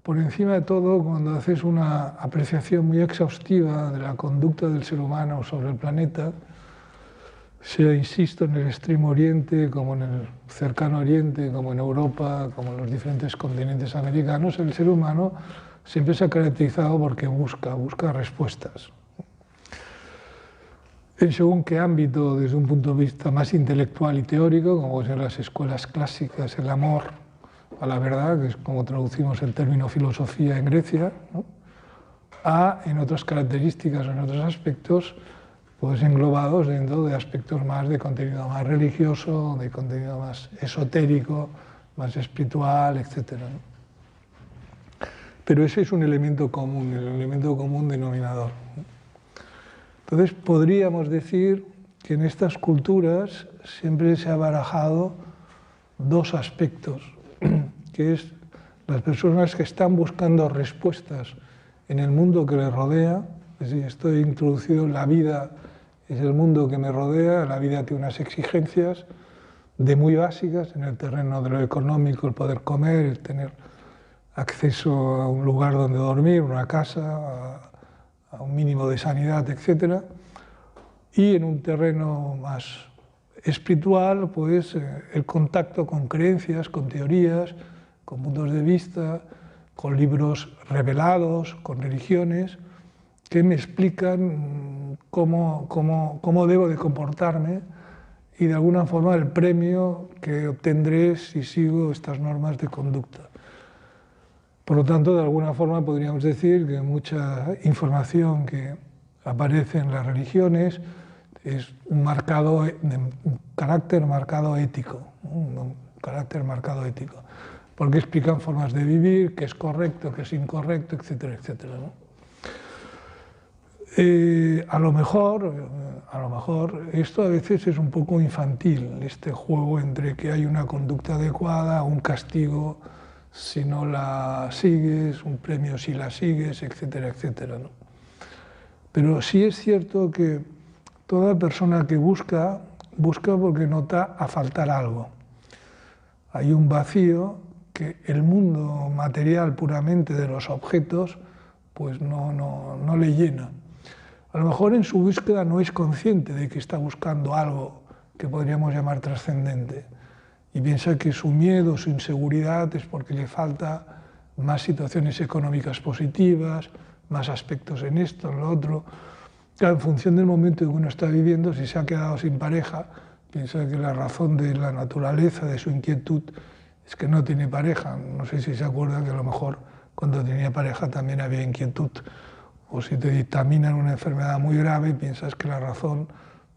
por encima de todo, cuando haces una apreciación muy exhaustiva de la conducta del ser humano sobre el planeta, sea, insisto, en el Extremo Oriente, como en el Cercano Oriente, como en Europa, como en los diferentes continentes americanos, el ser humano siempre se ha caracterizado porque busca respuestas. En según qué ámbito, desde un punto de vista más intelectual y teórico, como en las escuelas clásicas, el amor a la verdad, que es como traducimos el término filosofía en Grecia, ¿no? En otras características o en otros aspectos, pues englobados dentro de aspectos más de contenido más religioso, de contenido más esotérico, más espiritual, etc., ¿no? Pero ese es un elemento común, el elemento común denominador. Entonces podríamos decir que en estas culturas siempre se ha barajado dos aspectos, que es las personas que están buscando respuestas en el mundo que les rodea, es decir, estoy introducido en la vida, es el mundo que me rodea, la vida tiene unas exigencias de muy básicas en el terreno de lo económico, el poder comer, el tener acceso a un lugar donde dormir, una casa, a un mínimo de sanidad, etc. Y en un terreno más espiritual, pues el contacto con creencias, con teorías, con puntos de vista, con libros revelados, con religiones, que me explican cómo debo de comportarme y de alguna forma el premio que obtendré si sigo estas normas de conducta. Por lo tanto, de alguna forma podríamos decir que mucha información que aparece en las religiones es un carácter marcado ético, porque explican formas de vivir, qué es correcto, qué es incorrecto, etcétera, etcétera, ¿no? A lo mejor esto a veces es un poco infantil, este juego entre que hay una conducta adecuada, un castigo si no la sigues, un premio si la sigues, etcétera, etcétera, ¿no? Pero sí es cierto que toda persona que busca porque nota a faltar algo. Hay un vacío que el mundo material puramente de los objetos pues no le llena. A lo mejor en su búsqueda no es consciente de que está buscando algo que podríamos llamar trascendente y piensa que su miedo, su inseguridad es porque le falta más situaciones económicas positivas, más aspectos en esto, en lo otro. Claro, en función del momento en que uno está viviendo, si se ha quedado sin pareja, piensa que la razón de la naturaleza de su inquietud es que no tiene pareja. No sé si se acuerda que a lo mejor cuando tenía pareja también había inquietud. O si te dictaminan una enfermedad muy grave, piensas que la razón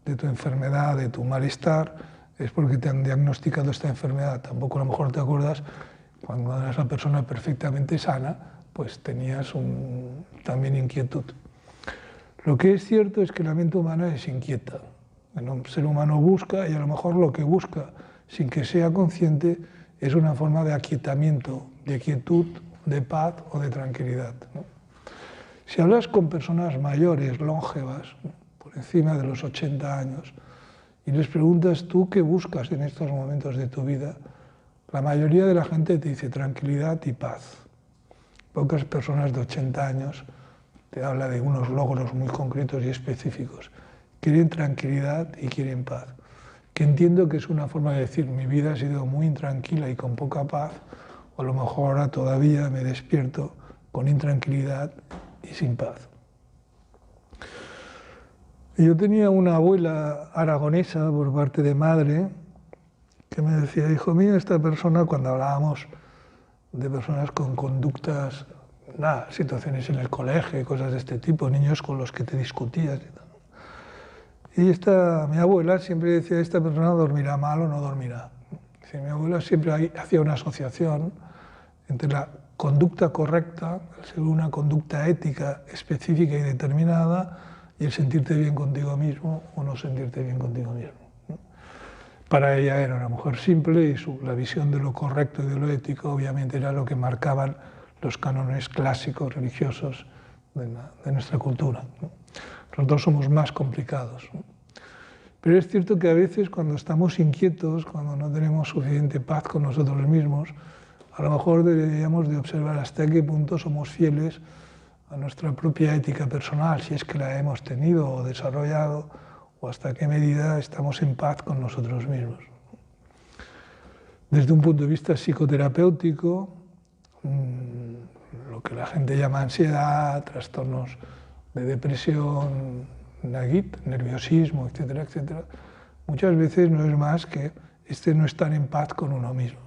de tu enfermedad, de tu malestar, es porque te han diagnosticado esta enfermedad. Tampoco a lo mejor te acuerdas cuando eras una persona perfectamente sana, pues tenías también inquietud. Lo que es cierto es que la mente humana es inquieta. El ser humano busca y a lo mejor lo que busca, sin que sea consciente, es una forma de aquietamiento, de quietud, de paz o de tranquilidad, ¿no? Si hablas con personas mayores, longevas, ¿no?, por encima de los 80 años, y les preguntas tú qué buscas en estos momentos de tu vida, la mayoría de la gente te dice tranquilidad y paz. Pocas personas de 80 años te habla de unos logros muy concretos y específicos. Quieren tranquilidad y quieren paz. Que entiendo que es una forma de decir, mi vida ha sido muy intranquila y con poca paz, o a lo mejor ahora todavía me despierto con intranquilidad y sin paz. Yo tenía una abuela aragonesa por parte de madre que me decía, hijo mío, esta persona, cuando hablábamos de personas con conductas, situaciones en el colegio y cosas de este tipo, niños con los que te discutías y mi abuela siempre decía, esta persona dormirá mal o no dormirá. Mi abuela siempre hacía una asociación entre la conducta correcta, una conducta ética específica y determinada, y el sentirte bien contigo mismo o no sentirte bien contigo mismo, ¿no? Para ella era una mujer simple y la visión de lo correcto y de lo ético obviamente era lo que marcaban los cánones clásicos religiosos de nuestra cultura, ¿no? Nosotros somos más complicados, ¿no? Pero es cierto que a veces cuando estamos inquietos, cuando no tenemos suficiente paz con nosotros mismos, a lo mejor deberíamos de observar hasta qué punto somos fieles a nuestra propia ética personal, si es que la hemos tenido o desarrollado, o hasta qué medida estamos en paz con nosotros mismos. Desde un punto de vista psicoterapéutico, lo que la gente llama ansiedad, trastornos de depresión, nerviosismo, etcétera, etcétera, muchas veces no es más que no estar en paz con uno mismo.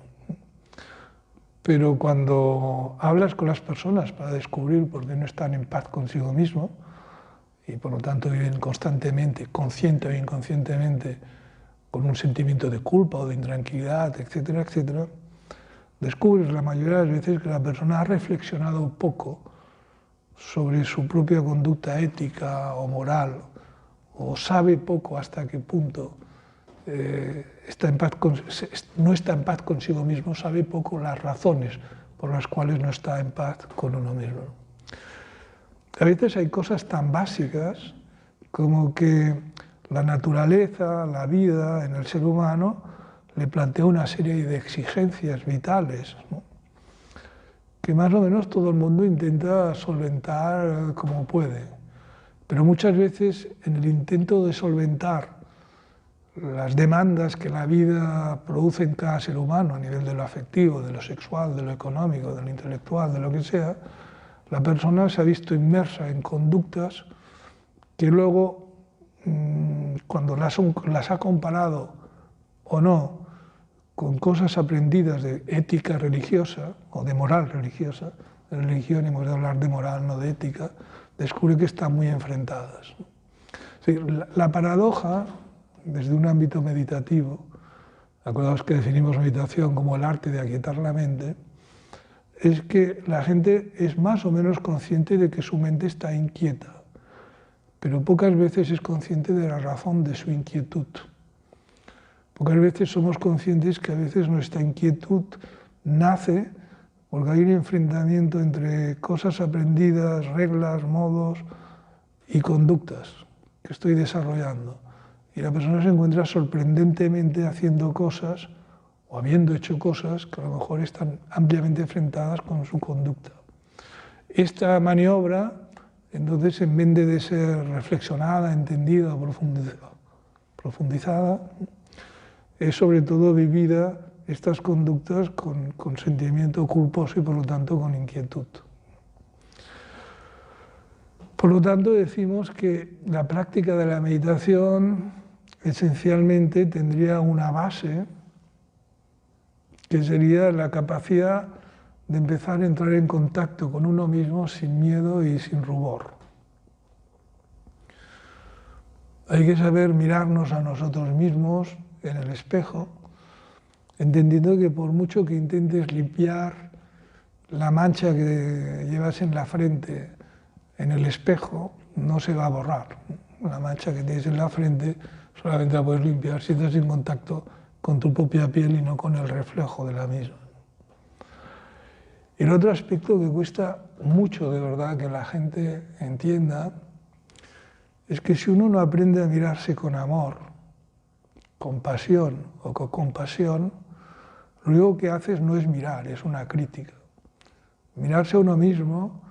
Pero cuando hablas con las personas para descubrir por qué no están en paz consigo mismo, y por lo tanto viven constantemente, consciente o inconscientemente, con un sentimiento de culpa o de intranquilidad, etcétera, etcétera, descubres la mayoría de las veces que la persona ha reflexionado poco sobre su propia conducta ética o moral, o sabe poco hasta qué punto no está en paz consigo mismo, sabe poco las razones por las cuales no está en paz con uno mismo. A veces hay cosas tan básicas como que la naturaleza, la vida en el ser humano le plantea una serie de exigencias vitales, ¿no?, que más o menos todo el mundo intenta solventar como puede. Pero muchas veces en el intento de solventar las demandas que la vida produce en cada ser humano a nivel de lo afectivo, de lo sexual, de lo económico, de lo intelectual, de lo que sea, la persona se ha visto inmersa en conductas que luego, cuando las ha comparado o no con cosas aprendidas de ética religiosa o de moral religiosa, de religión hemos de hablar de moral, no de ética, descubre que están muy enfrentadas. Sí, la paradoja, desde un ámbito meditativo, acordaos que definimos meditación como el arte de aquietar la mente, es que la gente es más o menos consciente de que su mente está inquieta, pero pocas veces es consciente de la razón de su inquietud. Pocas veces somos conscientes que a veces nuestra inquietud nace porque hay un enfrentamiento entre cosas aprendidas, reglas, modos y conductas que estoy desarrollando. Y la persona se encuentra sorprendentemente haciendo cosas o habiendo hecho cosas que a lo mejor están ampliamente enfrentadas con su conducta. Esta maniobra, entonces, en vez de ser reflexionada, entendida o profundizada, es sobre todo vivida estas conductas con sentimiento culposo y por lo tanto con inquietud. Por lo tanto, decimos que la práctica de la meditación esencialmente tendría una base que sería la capacidad de empezar a entrar en contacto con uno mismo sin miedo y sin rubor. Hay que saber mirarnos a nosotros mismos en el espejo, entendiendo que por mucho que intentes limpiar la mancha que llevas en la frente en el espejo, no se va a borrar. La mancha que tienes en la frente solamente la puedes limpiar si estás en contacto con tu propia piel y no con el reflejo de la misma. Y el otro aspecto que cuesta mucho de verdad que la gente entienda es que si uno no aprende a mirarse con amor, con pasión o con compasión, lo único que haces no es mirar, es una crítica. Mirarse a uno mismo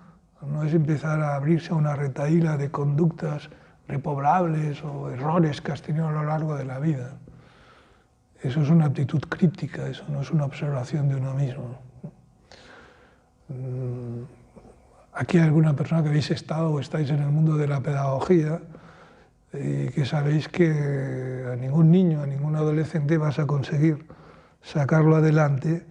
no es empezar a abrirse a una retahíla de conductas repoblables o errores que has tenido a lo largo de la vida. Eso es una actitud crítica, eso no es una observación de uno mismo. Aquí hay alguna persona que habéis estado o estáis en el mundo de la pedagogía y que sabéis que a ningún niño, a ningún adolescente vas a conseguir sacarlo adelante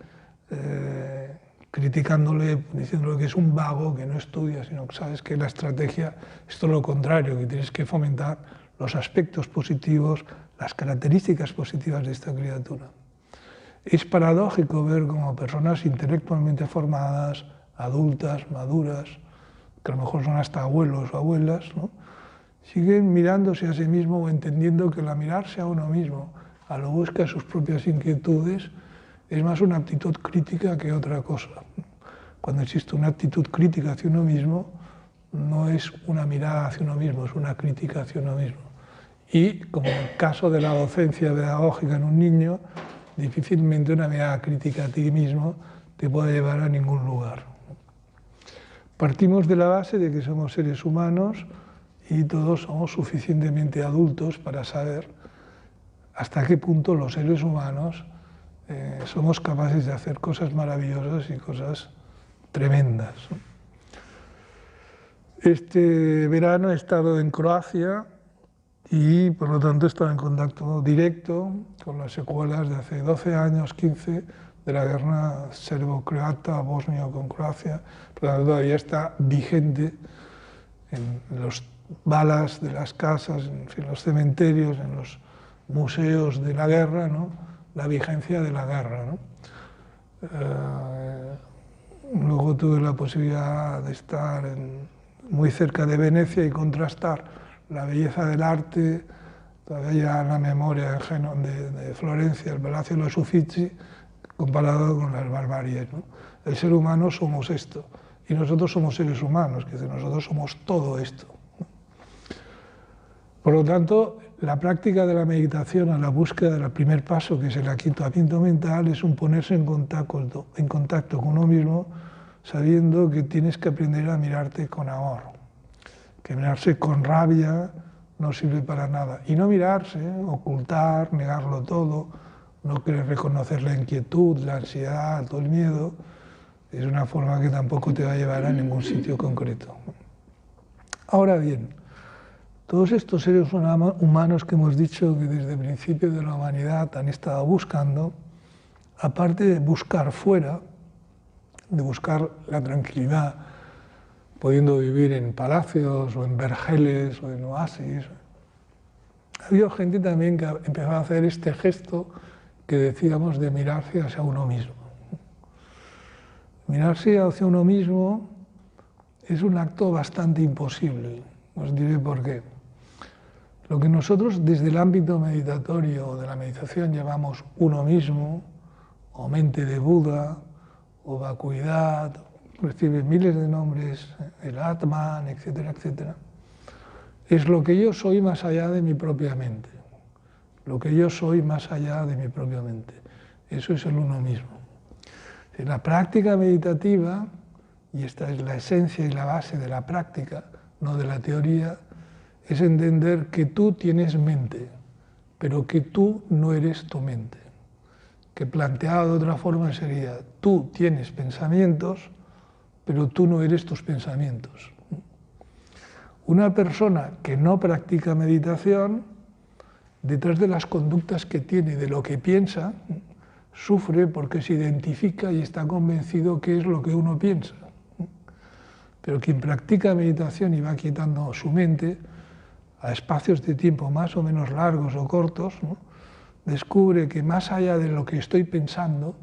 criticándole, diciéndole que es un vago, que no estudia, sino que sabes que la estrategia es todo lo contrario, que tienes que fomentar los aspectos positivos, las características positivas de esta criatura. Es paradójico ver cómo personas intelectualmente formadas, adultas, maduras, que a lo mejor son hasta abuelos o abuelas, ¿no?, siguen mirándose a sí mismo o entendiendo que el mirarse a uno mismo, a lo busca sus propias inquietudes, es más una actitud crítica que otra cosa. Cuando existe una actitud crítica hacia uno mismo, no es una mirada hacia uno mismo, es una crítica hacia uno mismo. Y, como en el caso de la docencia pedagógica en un niño, difícilmente una mirada crítica a ti mismo te pueda llevar a ningún lugar. Partimos de la base de que somos seres humanos y todos somos suficientemente adultos para saber hasta qué punto los seres humanos somos capaces de hacer cosas maravillosas y cosas tremendas. Este verano he estado en Croacia y por lo tanto he estado en contacto directo con las secuelas de hace 12 años, 15, de la guerra serbo-croata, bosnia con Croacia. Por lo tanto todavía está vigente en los balas de las casas, en los cementerios, en los museos de la guerra, ¿no? La vigencia de la guerra, ¿no? Luego tuve la posibilidad de estar muy cerca de Venecia y contrastar la belleza del arte, todavía en la memoria de Florencia, el Palacio de los Uffizi, comparado con las barbaries, ¿no? El ser humano somos esto, y nosotros somos seres humanos, que nosotros somos todo esto, ¿no? Por lo tanto, la práctica de la meditación a la búsqueda del primer paso, que es el aquietamiento mental, es un ponerse en contacto con uno mismo, sabiendo que tienes que aprender a mirarte con amor, que mirarse con rabia no sirve para nada. Y no mirarse, ocultar, negarlo todo, no querer reconocer la inquietud, la ansiedad, todo el miedo, es una forma que tampoco te va a llevar a ningún sitio concreto. Ahora bien, todos estos seres humanos que hemos dicho que desde el principio de la humanidad han estado buscando, aparte de buscar fuera, de buscar la tranquilidad, pudiendo vivir en palacios o en vergeles o en oasis, ha habido gente también que ha empezado a hacer este gesto que decíamos de mirarse hacia uno mismo. Mirarse hacia uno mismo es un acto bastante imposible. Os diré por qué. Lo que nosotros desde el ámbito meditatorio de la meditación llamamos uno mismo, o mente de Buda, o vacuidad, recibe miles de nombres, el Atman, etcétera, etcétera, es lo que yo soy más allá de mi propia mente. Lo que yo soy más allá de mi propia mente. Eso es el uno mismo. En la práctica meditativa, y esta es la esencia y la base de la práctica, no de la teoría, es entender que tú tienes mente, pero que tú no eres tu mente. Que planteado de otra forma sería, tú tienes pensamientos, pero tú no eres tus pensamientos. Una persona que no practica meditación, detrás de las conductas que tiene, de lo que piensa, sufre porque se identifica y está convencido que es lo que uno piensa. Pero quien practica meditación y va quietando su mente a espacios de tiempo más o menos largos o cortos, ¿no?, descubre que más allá de lo que estoy pensando,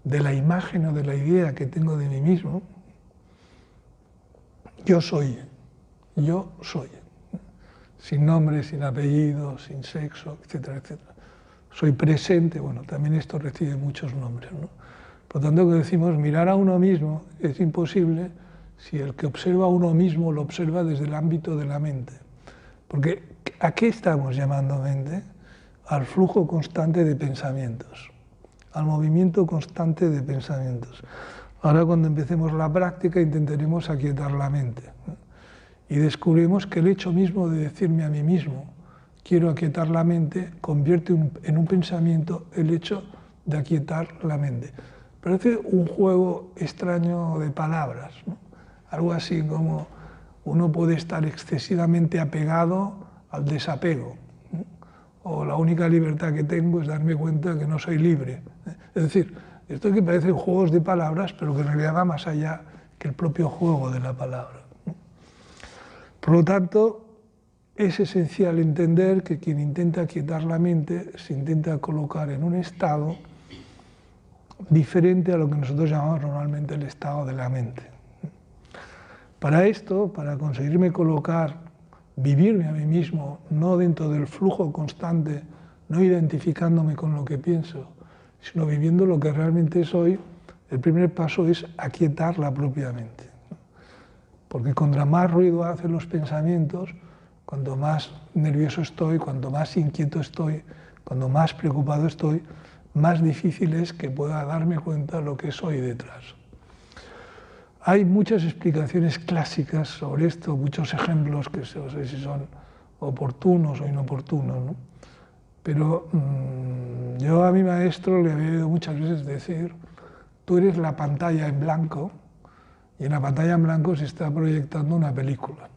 de la imagen o de la idea que tengo de mí mismo, yo soy, sin nombre, sin apellido, sin sexo, etcétera, etcétera. Soy presente, bueno, también esto recibe muchos nombres, ¿no? Por lo tanto, que decimos, mirar a uno mismo es imposible si el que observa a uno mismo lo observa desde el ámbito de la mente. Porque ¿a qué estamos llamando mente? Al flujo constante de pensamientos, al movimiento constante de pensamientos. Ahora cuando empecemos la práctica intentaremos aquietar la mente, ¿no? Y descubrimos que el hecho mismo de decirme a mí mismo quiero aquietar la mente convierte en un pensamiento el hecho de aquietar la mente. Parece un juego extraño de palabras, ¿no? Algo así como uno puede estar excesivamente apegado al desapego, ¿no? O la única libertad que tengo es darme cuenta que no soy libre. Es decir, esto que parecen juegos de palabras, pero que en realidad va más allá que el propio juego de la palabra, ¿no? Por lo tanto, es esencial entender que quien intenta aquietar la mente se intenta colocar en un estado diferente a lo que nosotros llamamos normalmente el estado de la mente. Para esto, para conseguirme colocar, vivirme a mí mismo, no dentro del flujo constante, no identificándome con lo que pienso, sino viviendo lo que realmente soy, el primer paso es aquietar la propia mente. Porque cuanto más ruido hacen los pensamientos, cuanto más nervioso estoy, cuanto más inquieto estoy, cuanto más preocupado estoy, más difícil es que pueda darme cuenta de lo que soy detrás. Hay muchas explicaciones clásicas sobre esto, muchos ejemplos que no sé si son oportunos o inoportunos, ¿no? Pero yo a mi maestro le había oído muchas veces decir: tú eres la pantalla en blanco, y en la pantalla en blanco se está proyectando una película.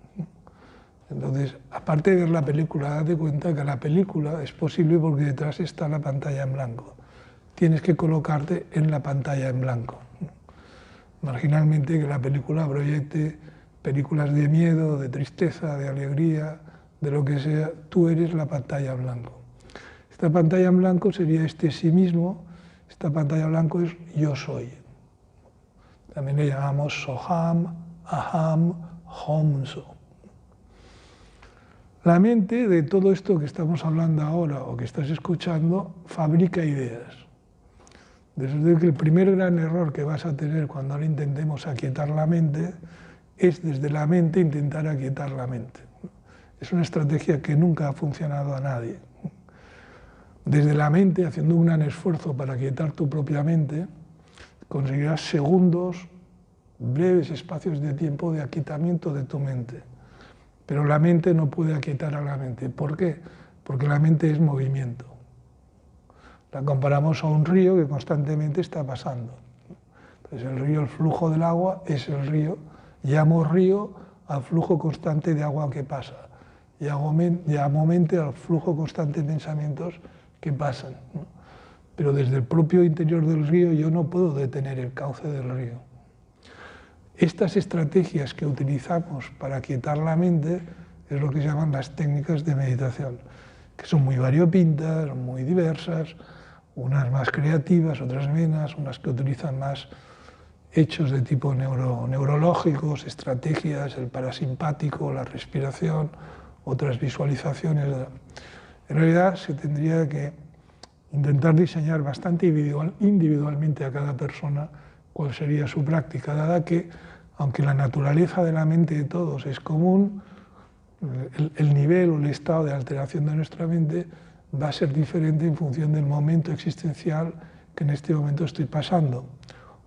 Entonces, aparte de ver la película, date cuenta que la película es posible porque detrás está la pantalla en blanco. Tienes que colocarte en la pantalla en blanco. Marginalmente que la película proyecte películas de miedo, de tristeza, de alegría, de lo que sea, tú eres la pantalla en blanco. Esta pantalla en blanco sería este sí mismo, esta pantalla en blanco es yo soy. También le llamamos soham, aham, homso. La mente, de todo esto que estamos hablando ahora o que estás escuchando, fabrica ideas. Desde que el primer gran error que vas a tener cuando ahora intentemos aquietar la mente es desde la mente intentar aquietar la mente. Es una estrategia que nunca ha funcionado a nadie. Desde la mente, haciendo un gran esfuerzo para aquietar tu propia mente, conseguirás segundos, breves espacios de tiempo de aquietamiento de tu mente. Pero la mente no puede aquietar a la mente. ¿Por qué? Porque la mente es movimiento. La comparamos a un río que constantemente está pasando. Entonces el río, el flujo del agua es el río. Llamo río al flujo constante de agua que pasa. Llamo mente al flujo constante de pensamientos que pasan, ¿no? Pero desde el propio interior del río yo no puedo detener el cauce del río. Estas estrategias que utilizamos para aquietar la mente es lo que se llaman las técnicas de meditación, que son muy variopintas, muy diversas, unas más creativas, otras menos, unas que utilizan más hechos de tipo neurológicos, estrategias, el parasimpático, la respiración, otras visualizaciones. En realidad se tendría que intentar diseñar bastante individualmente a cada persona cuál sería su práctica, dada que, aunque la naturaleza de la mente de todos es común, el nivel o el estado de alteración de nuestra mente va a ser diferente en función del momento existencial que en este momento estoy pasando,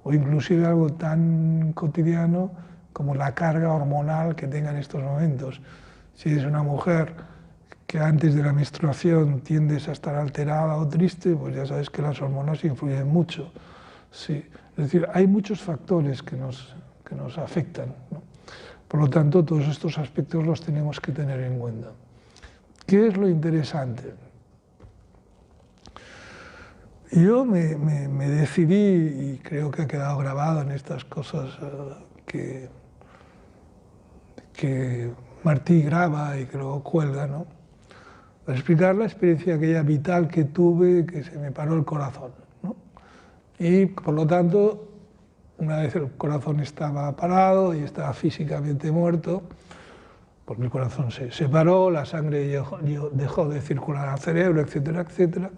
o inclusive algo tan cotidiano como la carga hormonal que tenga en estos momentos. Si eres una mujer que antes de la menstruación tiendes a estar alterada o triste, pues ya sabes que las hormonas influyen mucho. Sí. Es decir, hay muchos factores que nos afectan, ¿no? Por lo tanto, todos estos aspectos los tenemos que tener en cuenta. ¿Qué es lo interesante? Yo me decidí, y creo que ha quedado grabado en estas cosas que Martí graba y que luego cuelga, ¿no? Para explicar la experiencia aquella vital que tuve, que se me paró el corazón, ¿no? Y por lo tanto, una vez el corazón estaba parado y estaba físicamente muerto, porque el corazón se separó, la sangre dejó de circular al cerebro, etcétera, etcétera.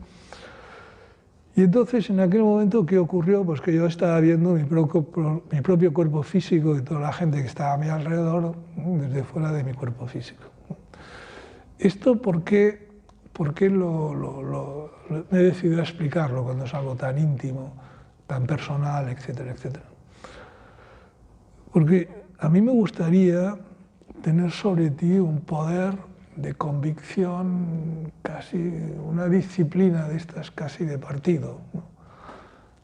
Y entonces, en aquel momento, ¿qué ocurrió? Pues que yo estaba viendo mi propio cuerpo físico y toda la gente que estaba a mi alrededor desde fuera de mi cuerpo físico. Esto, ¿por qué me he decidido a explicarlo cuando es algo tan íntimo, tan personal, etcétera, etcétera? Porque a mí me gustaría tener sobre ti un poder de convicción, casi una disciplina de estas casi de partido, ¿no?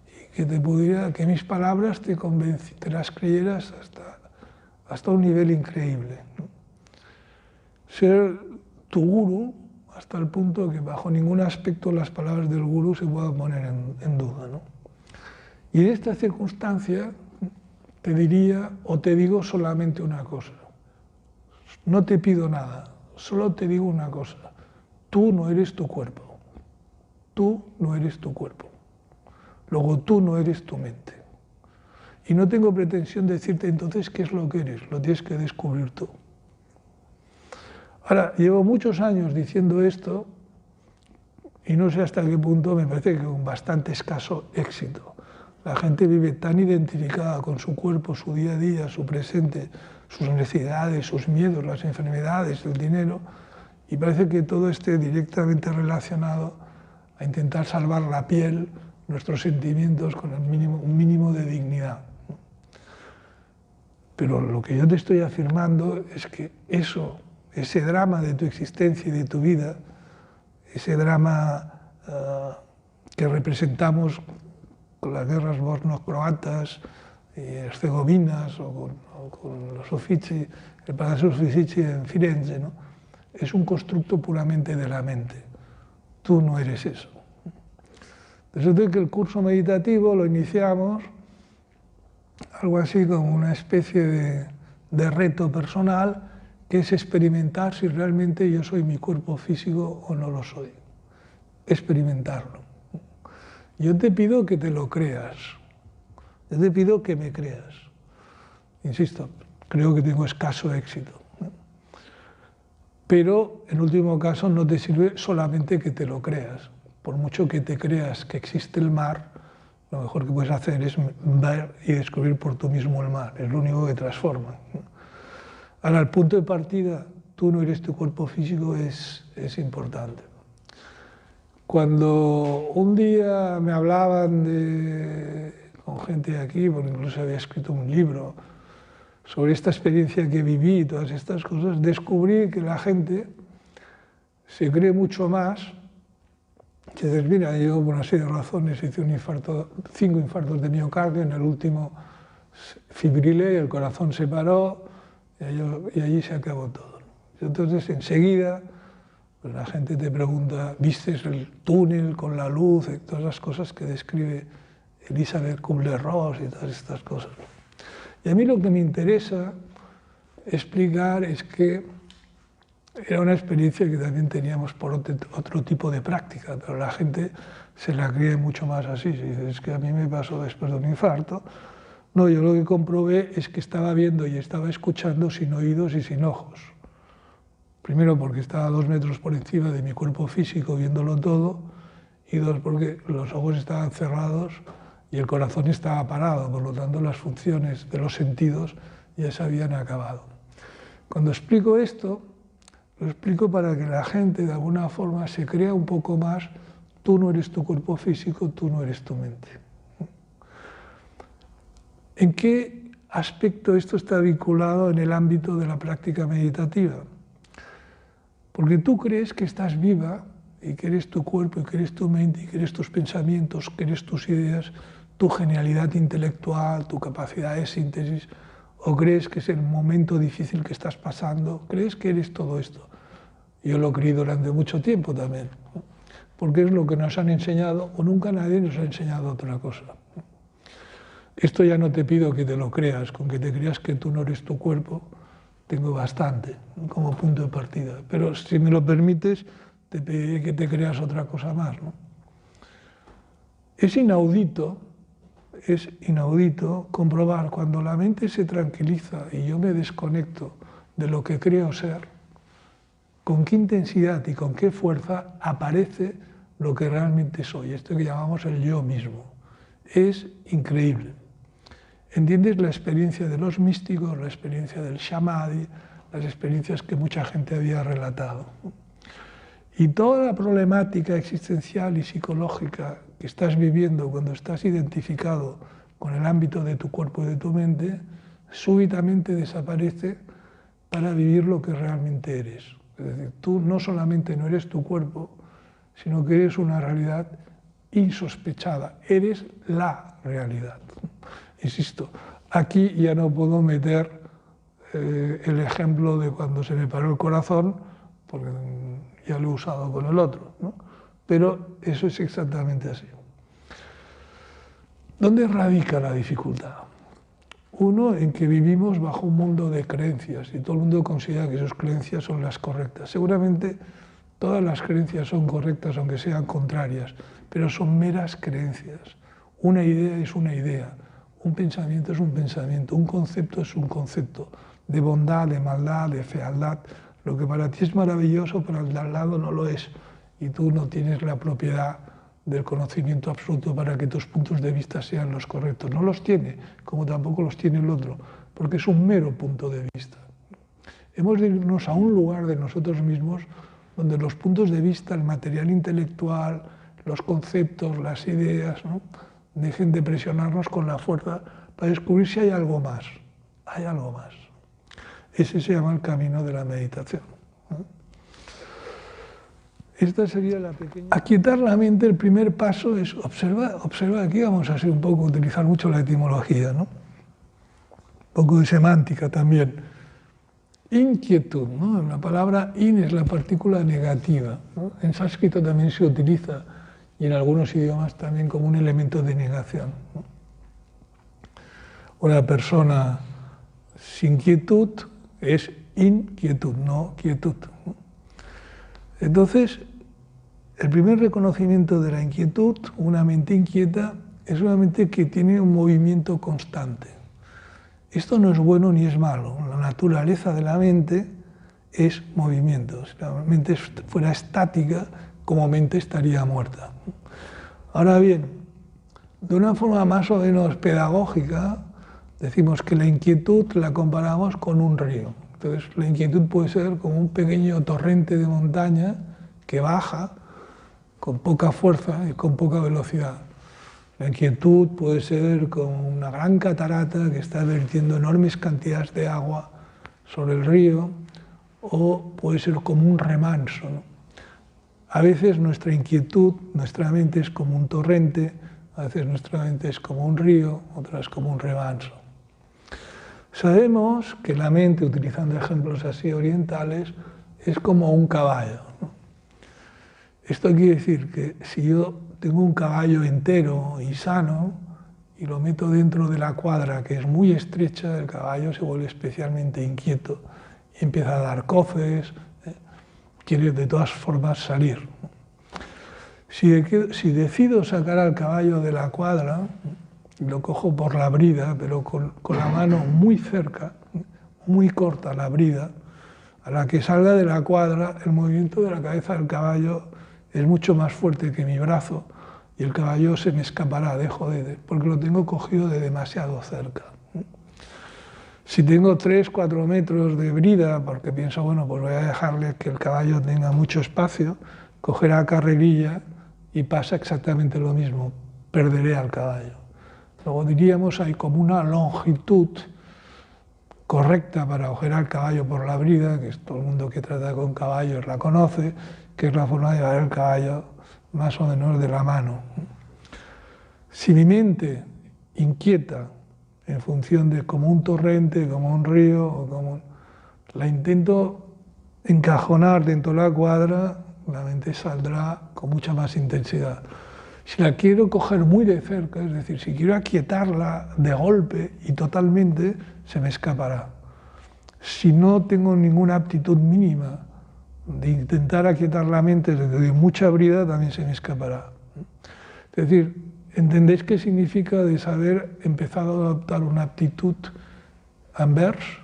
Y que te pudiera, que mis palabras te las creyeras hasta un nivel increíble, ¿no? Ser tu gurú hasta el punto que bajo ningún aspecto las palabras del gurú se puedan poner en duda, ¿no? Y en esta circunstancia te diría o te digo solamente una cosa. No te pido nada, solo te digo una cosa. Tú no eres tu cuerpo. Tú no eres tu cuerpo. Luego tú no eres tu mente. Y no tengo pretensión de decirte entonces qué es lo que eres, lo tienes que descubrir tú. Ahora, llevo muchos años diciendo esto y no sé hasta qué punto, me parece que con bastante escaso éxito. La gente vive tan identificada con su cuerpo, su día a día, su presente, sus necesidades, sus miedos, las enfermedades, el dinero, y parece que todo esté directamente relacionado a intentar salvar la piel, nuestros sentimientos con un mínimo de dignidad. Pero lo que yo te estoy afirmando es que ese drama de tu existencia y de tu vida, ese drama que representamos con las guerras bosno-croatas, herzegovinas o con los Uffizi, el Palazzo Uffizi en Firenze, ¿no? Es un constructo puramente de la mente. Tú no eres eso. Desde que el curso meditativo lo iniciamos algo así como una especie de reto personal, que es experimentar si realmente yo soy mi cuerpo físico o no lo soy. Experimentarlo. Yo te pido que te lo creas. Yo te pido que me creas. Insisto, creo que tengo escaso éxito. Pero, en último caso, no te sirve solamente que te lo creas. Por mucho que te creas que existe el mar, lo mejor que puedes hacer es ver y descubrir por tú mismo el mar. Es lo único que transforma. Ahora, el punto de partida, tú no eres tu cuerpo físico, es importante. Cuando un día me hablaban con gente de aquí, porque incluso había escrito un libro sobre esta experiencia que viví y todas estas cosas, descubrí que la gente se cree mucho más. Dices, mira, yo por una serie de razones hice 5 infartos de miocardio, en el último fibrilé, el corazón se paró y allí se acabó todo. Entonces, enseguida, pues la gente te pregunta, ¿viste el túnel con la luz? Y todas las cosas que describe Elizabeth Kubler-Ross y todas estas cosas. Y a mí lo que me interesa explicar es que era una experiencia que también teníamos por otro tipo de práctica, pero la gente se la cree mucho más así. Si dices, es que a mí me pasó después de un infarto. No, yo lo que comprobé es que estaba viendo y estaba escuchando sin oídos y sin ojos. Primero porque estaba 2 metros por encima de mi cuerpo físico viéndolo todo, y 2 porque los ojos estaban cerrados y el corazón estaba parado, por lo tanto las funciones de los sentidos ya se habían acabado. Cuando explico esto, lo explico para que la gente de alguna forma se crea un poco más, tú no eres tu cuerpo físico, tú no eres tu mente. ¿En qué aspecto esto está vinculado en el ámbito de la práctica meditativa? Porque tú crees que estás viva y que eres tu cuerpo y que eres tu mente y que eres tus pensamientos, que eres tus ideas, tu genialidad intelectual, tu capacidad de síntesis, o crees que es el momento difícil que estás pasando, crees que eres todo esto. Yo lo creí durante mucho tiempo también, ¿no? Porque es lo que nos han enseñado, o nunca nadie nos ha enseñado otra cosa. Esto ya no te pido que te lo creas, con que te creas que tú no eres tu cuerpo, tengo bastante como punto de partida. Pero si me lo permites, te pediré que te creas otra cosa más, ¿no? Es inaudito comprobar cuando la mente se tranquiliza y yo me desconecto de lo que creo ser, con qué intensidad y con qué fuerza aparece lo que realmente soy, esto que llamamos el yo mismo. Es increíble. ¿Entiendes la experiencia de los místicos, la experiencia del Samadhi, las experiencias que mucha gente había relatado? Y toda la problemática existencial y psicológica que estás viviendo cuando estás identificado con el ámbito de tu cuerpo y de tu mente, súbitamente desaparece para vivir lo que realmente eres. Es decir, tú no solamente no eres tu cuerpo, sino que eres una realidad insospechada, eres la realidad. Insisto, aquí ya no puedo meter el ejemplo de cuando se me paró el corazón, porque ya lo he usado con el otro, ¿no? Pero eso es exactamente así. ¿Dónde radica la dificultad? Uno, en que vivimos bajo un mundo de creencias y todo el mundo considera que sus creencias son las correctas. Seguramente todas las creencias son correctas, aunque sean contrarias, pero son meras creencias. Una idea es una idea, un pensamiento es un pensamiento, un concepto es un concepto, de bondad, de maldad, de fealdad. Lo que para ti es maravilloso, para el de al lado no lo es, y tú no tienes la propiedad del conocimiento absoluto para que tus puntos de vista sean los correctos. No los tiene, como tampoco los tiene el otro, porque es un mero punto de vista. Hemos de irnos a un lugar de nosotros mismos donde los puntos de vista, el material intelectual, los conceptos, las ideas, ¿no? Dejen de presionarnos con la fuerza para descubrir si hay algo más. Hay algo más. Ese se llama el camino de la meditación, ¿no? Esta sería la pequeña... Aquietar la mente, el primer paso es observa, aquí vamos a utilizar mucho la etimología, ¿no? Un poco de semántica también. Inquietud, ¿no? La palabra in es la partícula negativa, ¿no? En sánscrito también se utiliza, y en algunos idiomas también, como un elemento de negación, ¿no? Una persona sin quietud es inquietud, no quietud, ¿no? Entonces, el primer reconocimiento de la inquietud, una mente inquieta, es una mente que tiene un movimiento constante. Esto no es bueno ni es malo. La naturaleza de la mente es movimiento. Si la mente fuera estática, como mente estaría muerta. Ahora bien, de una forma más o menos pedagógica, decimos que la inquietud la comparamos con un río. Entonces, la inquietud puede ser como un pequeño torrente de montaña que baja con poca fuerza y con poca velocidad. La inquietud puede ser como una gran catarata que está vertiendo enormes cantidades de agua sobre el río, o puede ser como un remanso, ¿no? A veces nuestra inquietud, nuestra mente es como un torrente, a veces nuestra mente es como un río, otras como un remanso. Sabemos que la mente, utilizando ejemplos así orientales, es como un caballo, ¿no? Esto quiere decir que si yo tengo un caballo entero y sano y lo meto dentro de la cuadra que es muy estrecha, el caballo se vuelve especialmente inquieto y empieza a dar coces, quiere de todas formas salir. Si decido sacar al caballo de la cuadra, lo cojo por la brida, pero con la mano muy cerca, muy corta la brida, a la que salga de la cuadra, el movimiento de la cabeza del caballo es mucho más fuerte que mi brazo y el caballo se me escapará, porque lo tengo cogido de demasiado cerca. Si tengo 3 o 4 metros de brida, porque pienso, bueno, pues voy a dejarle que el caballo tenga mucho espacio, cogerá carrerilla y pasa exactamente lo mismo, perderé al caballo. Luego diríamos, hay como una longitud correcta para coger al caballo por la brida, que todo el mundo que trata con caballos la conoce, que es la forma de llevar el caballo más o menos de la mano. Si mi mente inquieta en función de como un torrente, como un río, o la intento encajonar dentro de la cuadra, la mente saldrá con mucha más intensidad. Si la quiero coger muy de cerca, es decir, si quiero aquietarla de golpe y totalmente, se me escapará. Si no tengo ninguna aptitud mínima de intentar aquietar la mente desde mucha brida, también se me escapará. Es decir, ¿entendéis qué significa de saber empezado a adoptar una aptitud inversa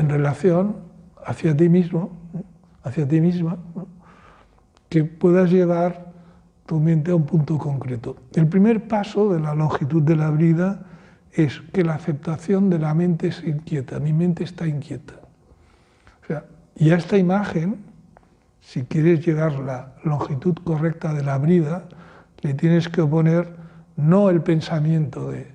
en relación hacia ti mismo, hacia ti misma, ¿no? Que puedas llevar tu mente a un punto concreto? El primer paso de la longitud de la brida es que la aceptación de la mente es inquieta, mi mente está inquieta. O sea, y a esta imagen, si quieres llegar a la longitud correcta de la brida, le tienes que oponer no el pensamiento de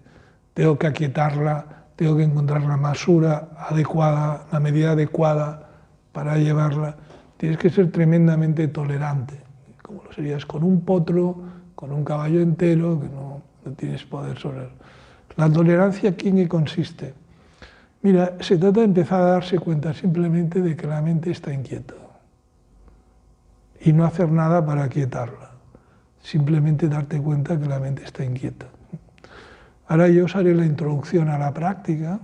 tengo que aquietarla, tengo que encontrar la mesura adecuada, la medida adecuada para llevarla. Tienes que ser tremendamente tolerante, como lo serías con un potro, con un caballo entero, que no tienes poder sobre él. La tolerancia, ¿en qué consiste? Mira, se trata de empezar a darse cuenta simplemente de que la mente está inquieta y no hacer nada para aquietarla. Simplemente darte cuenta que la mente está inquieta. Ahora yo os haré la introducción a la práctica.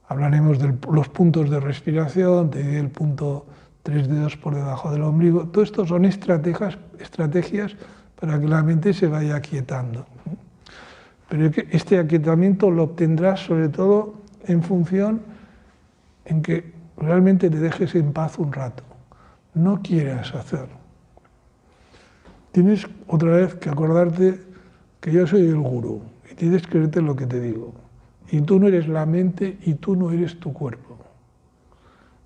Hablaremos de los puntos de respiración, te diré el punto 3 dedos por debajo del ombligo. Todo esto son estrategias para que la mente se vaya aquietando. Pero este aquietamiento lo obtendrás sobre todo en función en que realmente te dejes en paz un rato. No quieras hacerlo. Tienes otra vez que acordarte que yo soy el gurú y tienes que creerte lo que te digo. Y tú no eres la mente y tú no eres tu cuerpo.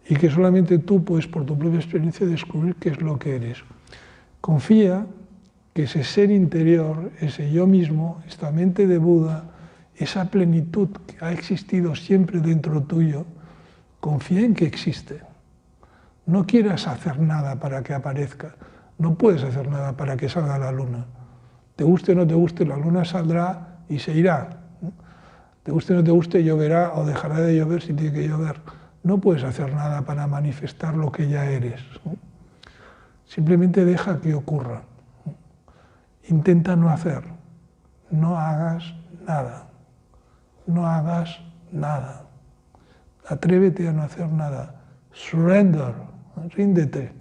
Y que solamente tú puedes, por tu propia experiencia, descubrir qué es lo que eres. Confía que ese ser interior, ese yo mismo, esta mente de Buda, esa plenitud que ha existido siempre dentro tuyo, confía en que existe. No quieras hacer nada para que aparezca. No puedes hacer nada para que salga la luna. Te guste o no te guste, la luna saldrá y se irá. Te guste o no te guste, lloverá o dejará de llover si tiene que llover. No puedes hacer nada para manifestar lo que ya eres. Simplemente deja que ocurra. Intenta no hacer. No hagas nada. No hagas nada. Atrévete a no hacer nada. Surrender. Ríndete.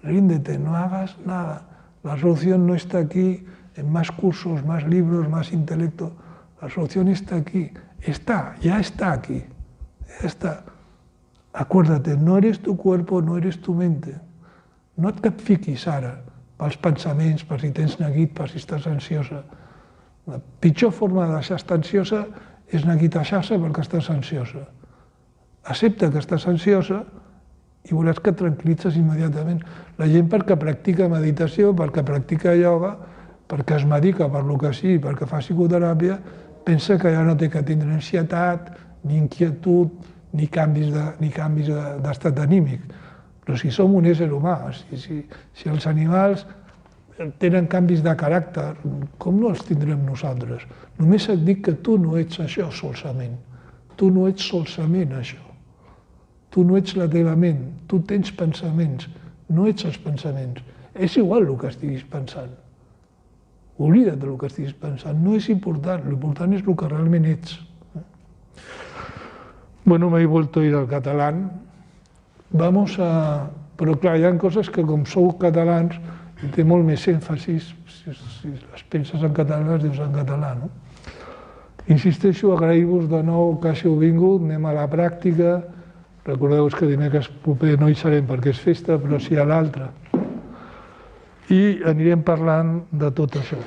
Ríndete, no hagas nada. La solución no está aquí en más cursos, más libros, más intelecto. La solución está aquí. Ya está aquí. Ja està. Acuérdate, no eres tu cuerpo, no eres tu mente. No et capfiquis ara pels pensaments, per si tens neguit, per si estàs ansiosa. La pitjor forma de deixar estar ansiosa és neguitejar-se perquè estàs ansiosa. Accepta que estàs ansiosa i veuràs que et tranquil·litzes immediatament. La gent perquè practica meditació, perquè practica ioga, perquè es medica per lo que sigui, perquè fa psicoteràpia, pensa que ja no té que tindre ansietat, ni inquietud, ni canvis d'estat anímic. Però si som un ésser humà, si els animals tenen canvis de caràcter, com no els tindrem nosaltres? Només et dic que tu no ets això solament. Tu no ets solament això. Tu no ets la teva ment, tu tens pensaments, no ets els pensaments. És igual el que estiguis pensant. Oblida't del que estiguis pensant, no és important, l'important és el que realment ets. Bueno, me he vuelto a ir al catalán. Però clar, hi ha coses que com sou catalans i té molt més èmfasis, si les penses en català les dius en català, no? Insisteixo a agrair-vos de nou que hàgiu vingut, anem a la pràctica. Recordeu-vos que dimecres proper no hi serem perquè és festa, però sí a l'altre. I anirem parlant de tot això.